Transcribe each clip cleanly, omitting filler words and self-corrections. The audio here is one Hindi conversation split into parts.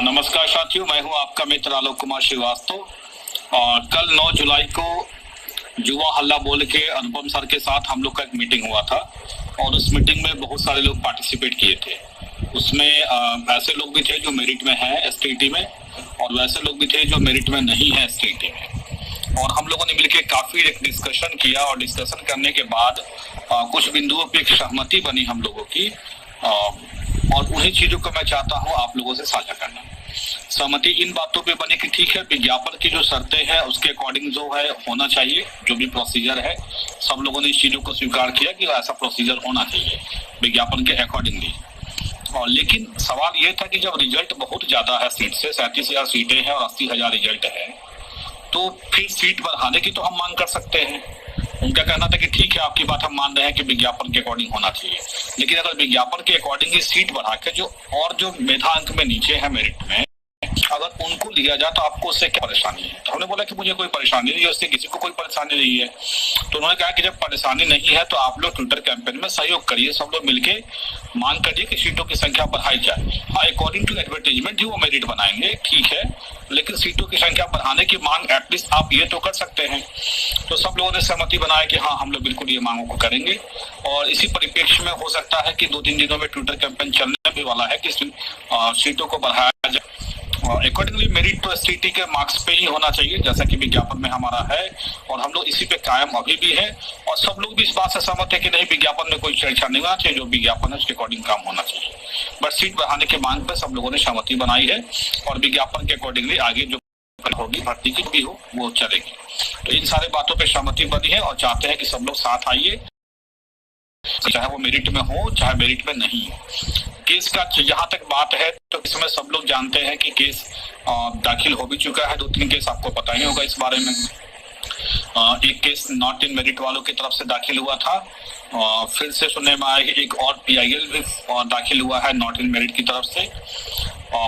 नमस्कार साथियों, मैं हूं आपका मित्र आलोक कुमार श्रीवास्तव। और कल 9 जुलाई को युवा हल्ला बोल के अनुपम सर के साथ हम लोग का एक मीटिंग हुआ था और उस मीटिंग में बहुत सारे लोग पार्टिसिपेट किए थे। उसमें ऐसे लोग भी थे जो मेरिट में हैं एसटीईटी में और वैसे लोग भी थे जो मेरिट में नहीं है एसटीईटी में। और हम लोगों ने मिलकर काफी एक डिस्कशन किया और डिस्कशन करने के बाद कुछ बिंदुओं पे एक सहमति बनी हम लोगों की। और उन्हीं चीजों को मैं चाहता हूं आप लोगों से साझा करना। सहमति इन बातों पे बने कि ठीक है, विज्ञापन की जो शर्तें हैं उसके अकॉर्डिंग जो है होना चाहिए, जो भी प्रोसीजर है सब लोगों ने इस चीजों को स्वीकार किया कि ऐसा प्रोसीजर होना चाहिए विज्ञापन के अकॉर्डिंगली। और लेकिन सवाल ये था कि जब रिजल्ट बहुत ज्यादा है, सीट से 37,000 सीटें हैं और 80,000 रिजल्ट है, तो फिर सीट बढ़ाने की तो हम मांग कर सकते हैं। उनका कहना था कि ठीक है, आपकी बात हम मान रहे हैं कि विज्ञापन के अकॉर्डिंग होना चाहिए, लेकिन अगर विज्ञापन के अकॉर्डिंग ही सीट बढ़ा के जो मेधा अंक में नीचे है मेरिट में, अगर उनको लिया जाए तो आपको उससे क्या परेशानी है। तो हमने बोला कि मुझे कोई परेशानी नहीं है, उससे किसी को कोई परेशानी नहीं है। तो उन्होंने कहा कि जब परेशानी नहीं है तो आप लोग ट्विटर कैंपेन में सहयोग करिए, सब लोग मिलके मांग करिए कि सीटों की संख्या बढ़ाई जाए। हाँ, अकॉर्डिंग टू एडवर्टाइजमेंट ही वो मेरिट बनाएंगे, ठीक है, लेकिन सीटों की संख्या बढ़ाने की मांग एटलीस्ट आप ये तो कर सकते हैं। तो सब लोगों ने सहमति बनाया कि हाँ, हम लोग बिल्कुल ये मांगों को करेंगे। और इसी परिप्रेक्ष्य में हो सकता है कि 2-3 दिनों में ट्विटर कैंपेन चलने भी वाला है कि सीटों को बढ़ाया जाए। अकॉर्डिंगली मेरिट तो एसटीईटी के मार्क्स पे ही होना चाहिए, जैसा कि विज्ञापन में हमारा है, और हम लोग इसी पे कायम अभी भी है। और सब लोग भी इस बात से सहमत है कि नहीं, विज्ञापन में कोई छेड़छाड़ नहीं होना चाहिए, जो विज्ञापन है उसके अकॉर्डिंग काम होना चाहिए। बट सीट बढ़ाने की मांग पे सब लोगों ने सहमति बनाई है और विज्ञापन के अकॉर्डिंगली आगे जो होगी भर्ती की भी हो वो चलेगी। तो इन सारे बातों पे सहमति बनी है और चाहते हैं कि सब लोग साथ आइए, चाहे वो मेरिट में हो चाहे मेरिट में नहीं हो। केस का जहां तक बात है तो इसमें सब लोग जानते हैं कि केस दाखिल हो भी चुका है। 2-3 केस आपको पता ही होगा इस बारे में। एक केस नॉट इन मेरिट वालों की तरफ से दाखिल हुआ था, फिर से सुनने में आया कि एक और PIL भी दाखिल हुआ है नॉट इन मेरिट की तरफ से।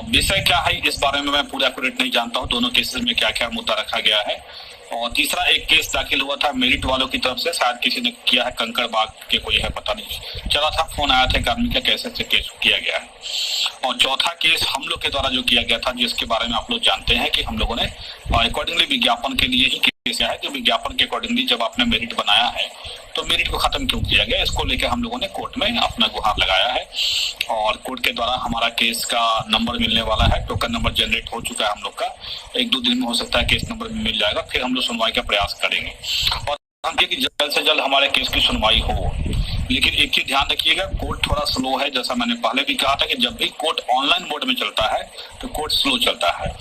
विषय क्या है इस बारे में मैं पूरा एक्यूरेट नहीं जानता हूँ, दोनों केसेस में क्या क्या मुद्दा रखा गया है। और तीसरा एक केस दाखिल हुआ था मेरिट वालों की तरफ से, शायद किसी ने किया है, कंकड़ बाग के कोई है, पता नहीं चला था, फोन आया था एक आदमी का, कैसे से केस किया गया है। और चौथा केस हम लोग के द्वारा जो किया गया था, जिसके बारे में आप लोग जानते हैं कि हम लोगों ने अकॉर्डिंगली विज्ञापन के लिए ही केस है कि विज्ञापन के अकॉर्डिंगली जब आपने मेरिट बनाया है तो मेरिट को खत्म क्यों किया गया, इसको लेकर हम लोगों ने कोर्ट में अपना गुहार लगाया है। और कोर्ट के द्वारा हमारा केस का नंबर मिलने वाला है, टोकन नंबर जनरेट हो चुका है हम लोग का, 1-2 दिन में हो सकता है केस नंबर मिल जाएगा, फिर हम लोग सुनवाई का प्रयास करेंगे और हम कि जल्द से जल्द हमारे केस की सुनवाई हो। लेकिन एक चीज ध्यान रखिएगा, कोर्ट थोड़ा स्लो है, जैसा मैंने पहले भी कहा था कि जब भी कोर्ट ऑनलाइन मोड में चलता है तो कोर्ट स्लो चलता है,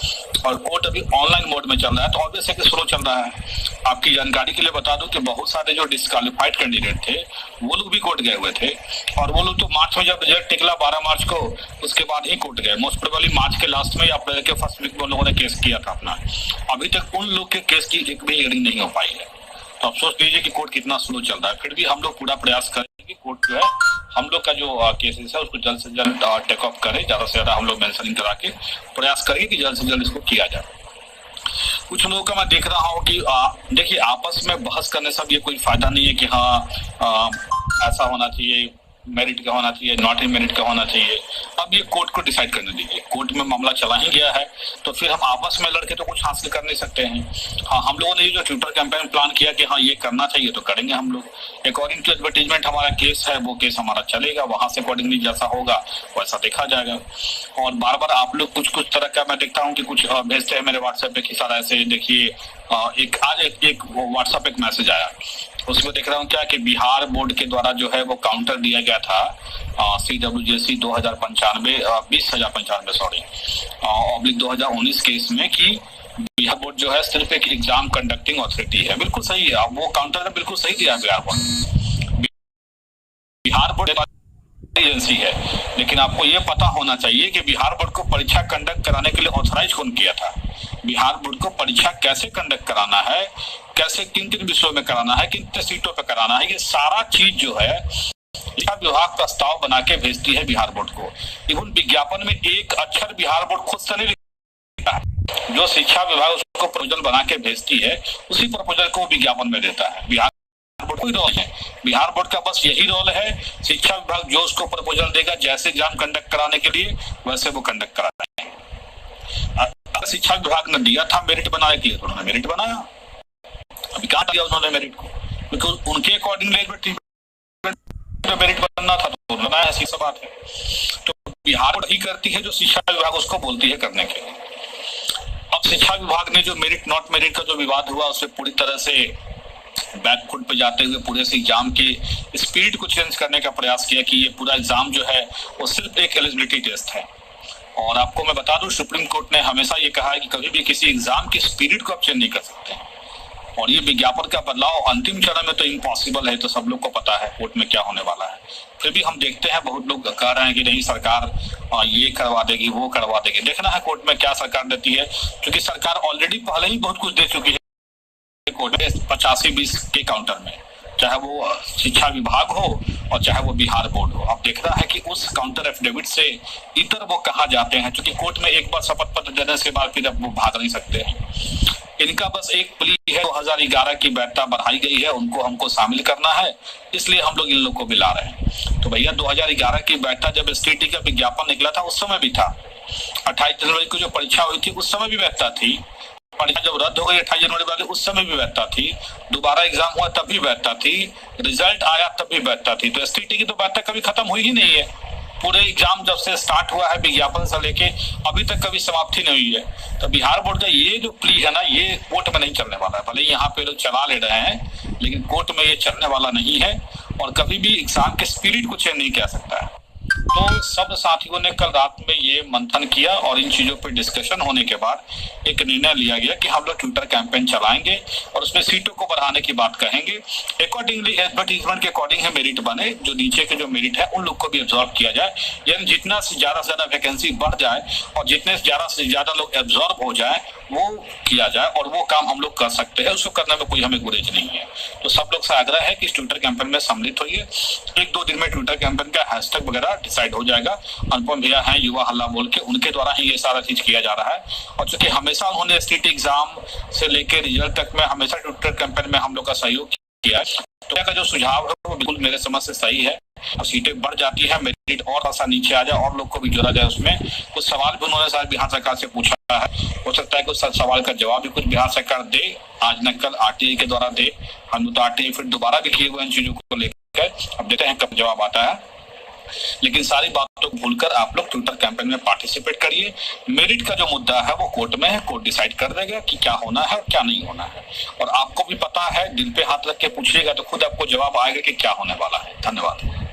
और कोर्ट अभी ऑनलाइन मोड में चल रहा है तो ऑब्वियस है कि स्लो चल रहा है। आपकी जानकारी के लिए बता दूं कि बहुत सारे जो डिस्क्वालिफाइड कैंडिडेट थे वो लोग भी कोर्ट गए हुए थे, और वो लोग तो मार्च में जब रिजल्ट निकला 12 मार्च को, उसके बाद ही कोर्ट गए। मोस्ट प्रोबेबली मार्च के लास्ट में या अप्रैल के फर्स्ट वीक में उन लोगों ने केस किया था अपना। अभी तक उन लोग के केस की एक भी हियरिंग नहीं हो पाई है। तो आप सोच लीजिए कि कोर्ट कितना स्लो चल रहा है। फिर भी हम लोग पूरा प्रयास करेंगे कि कोर्ट जो है हम लोग का जो केसेस है उसको जल्द से जल्द टेक ऑफ करे, ज्यादा से ज्यादा हम लोग मेंशनिंग करा के प्रयास करेंगे कि जल्द से जल्द इसको किया जाए। कुछ लोगों का मैं देख रहा हूँ कि देखिए, आपस में बहस करने से अब ये कोई फायदा नहीं है कि हाँ ऐसा होना चाहिए, मेरिट का होना चाहिए, नॉट इन मेरिट का होना चाहिए। अब ये कोर्ट को डिसाइड करने दीजिए। कोर्ट में मामला चला ही गया है तो फिर हम आपस में लड़के तो कुछ हासिल कर नहीं सकते हैं। हाँ, हम लोगों ने ये जो ट्विटर कैंपेन प्लान किया कि हाँ ये करना चाहिए तो करेंगे हम लोग। अकॉर्डिंग टू एडवर्टीजमेंट हमारा केस है, वो केस हमारा चलेगा, वहां से अकॉर्डिंगली जैसा होगा वैसा देखा जाएगा। और बार बार आप लोग कुछ तरह का मैं देखता हूँ कि कुछ भेजते हैं मेरे व्हाट्सएप पे कि सर ऐसे देखिए, आज एक व्हाट्सएप एक मैसेज आया, उसमें देख रहा हूँ क्या कि बिहार बोर्ड के द्वारा जो है वो काउंटर दिया गया था CWJC 2095 सॉरी ऑब्लिक 2019 के इसमें कि बिहार बोर्ड जो है सिर्फ एक एग्जाम कंडक्टिंग अथॉरिटी है। बिल्कुल सही है, वो काउंटर ने बिल्कुल सही दिया Bihar board. Bihar board agency है, लेकिन आपको ये पता होना चाहिए कि बिहार बोर्ड को परीक्षा कंडक्ट कराने के लिए ऑथराइज कौन किया था, बिहार बोर्ड को परीक्षा कैसे कंडक्ट कराना है, कैसे किन विषयों में कराना है, किन सीटों पे कराना है, ये सारा चीज जो है शिक्षा विभाग प्रस्ताव बना के भेजती है बिहार बोर्ड को। इवन विज्ञापन में एक अक्षर बिहार बोर्ड खुद से नहीं लिखता है, जो शिक्षा विभाग उसको प्रपोजल बना के भेजती है उसी प्रपोजल को विज्ञापन में देता है। बिहार बोर्ड कोई रोल है, बिहार बोर्ड का बस यही रोल है, शिक्षा विभाग जो उसको प्रपोजल देगा जैसे एग्जाम कंडक्ट कराने के लिए वैसे वो कंडक्ट कराता है। शिक्षा विभाग ने दिया था मेरिट बनाने के लिए, तो उन्होंने मेरिट बनाया। अभी कहाँ दिया उन्होंने मेरिट को, क्योंकि उनके अकॉर्डिंग मेरिट बनना था तो बनाया, ऐसी सब बात है। तो बिहार वही करती है जो शिक्षा विभाग उसको बोलती है करने के लिए। अब शिक्षा विभाग ने जो मेरिट नॉट मेरिट का जो विवाद हुआ उसे पूरी तरह से बैकफुट पे जाते हुए पूरे से एग्जाम के स्पीड को चेंज करने का प्रयास किया कि ये पूरा एग्जाम जो है वो सिर्फ एक एलिजिबिलिटी टेस्ट है। और आपको मैं बता दूं, सुप्रीम कोर्ट ने हमेशा ये कहा है कि कभी भी किसी एग्जाम की स्पिरिट को आप चेंज नहीं कर सकते। और ये विज्ञापन का बदलाव अंतिम चरण में तो इम्पॉसिबल है, तो सब लोग को पता है कोर्ट में क्या होने वाला है। फिर भी हम देखते हैं बहुत लोग कह रहे हैं कि नहीं सरकार ये करवा देगी वो करवा देगी। देखना है कोर्ट में क्या सरकार देती है, क्योंकि सरकार ऑलरेडी पहले ही बहुत कुछ दे चुकी है कोर्ट में 85-20 के काउंटर में, चाहे वो शिक्षा विभाग हो और चाहे वो बिहार बोर्ड हो। अब देखना है कि उस काउंटर एफिडेविट से इतर वो कहाँ जाते हैं, क्योंकि कोर्ट में एक बार शपथ पत्र देने के बाद फिर अब वो भाग नहीं सकते हैं। इनका बस एक प्ली है, 2011 की वैधता बढ़ाई गई है, उनको हमको शामिल करना है, इसलिए हम लोग इन लोग को भी ला रहे हैं। तो भैया 2011 की वैधता जब एसटीटी का विज्ञापन निकला था उस समय भी था, 28 जनवरी को जो परीक्षा हुई थी उस समय भी वैधता थी, परीक्षा जब रद्द हो गई 28 जनवरी वाली उस समय भी वैधता थी, दोबारा एग्जाम हुआ तब भी वैधता थी, रिजल्ट आया तब भी वैधता थी। तो एसटीटी की तो वैधता कभी खत्म हुई ही नहीं है। पूरे एग्जाम जब से स्टार्ट हुआ है विज्ञापन से लेके अभी तक कभी समाप्ति नहीं हुई है। तो बिहार बोर्ड का ये जो प्ली है ना, ये कोर्ट में नहीं चलने वाला है। भले यहाँ पे लोग चला ले रहे हैं लेकिन कोर्ट में ये चलने वाला नहीं है और कभी भी एग्जाम के स्पिरिट को चेंज नहीं किया सकता है। तो सब साथियों ने कल रात में ये मंथन किया और इन चीजों पर डिस्कशन होने के बाद एक निर्णय लिया गया कि हम लोग ट्विटर कैंपेन चलाएंगे और उसमें सीटों को बढ़ाने की बात कहेंगे। अकॉर्डिंगली एडवर्टीजमेंट के अकॉर्डिंग है मेरिट बने, जो नीचे के जो मेरिट है उन लोग को भी एब्जॉर्व किया जाए, यानी जितना से ज्यादा वैकेंसी बढ़ जाए और जितने से ज्यादा लोग एब्जॉर्व हो जाए वो किया जाए। और वो काम हम लोग कर सकते हैं, उसको करने में कोई हमें गुरेज नहीं है। तो सब लोग से आग्रह है कि इस ट्विटर कैंपेन में सम्मिलित होइए। 1-2 दिन में ट्विटर कैंपेन का हैशटैग वगैरह डिसाइड हो जाएगा। अनुपम भैया हैं युवा हल्ला बोल के, उनके द्वारा ही ये सारा चीज किया जा रहा है। और चूंकि हमेशा उन्होंने एसटीटी एग्जाम से लेकर रिजल्ट तक में हमेशा ट्विटर कैंपेन में हम लोग का सहयोग किया है, तो का जो सुझाव है वो बिल्कुल मेरे समझ से सही है। और सीटें बढ़ जाती है, मेरिट और आसान नीचे आ जाए और लोग को भी जोड़ा जाए। उसमें कुछ सवाल भी उन्होंने शायद बिहार सरकार से पूछा है, हो सकता है कुछ सवाल का जवाब भी कुछ बिहार सरकार दे, आज न कल आरटीआई के द्वारा दे। हम तो आरटीआई फिर दोबारा भी किए हुए इन चीजों को लेकर, अब देखते हैं कब जवाब आता है। लेकिन सारी बातों को भूलकर आप लोग ट्विटर कैंपेन में पार्टिसिपेट करिए। मेरिट का जो मुद्दा है वो कोर्ट में है, कोर्ट डिसाइड कर देगा कि क्या होना है और क्या नहीं होना है। और आपको भी पता है, दिल पे हाथ रख के पूछिएगा तो खुद आपको जवाब आएगा कि क्या होने वाला है। धन्यवाद।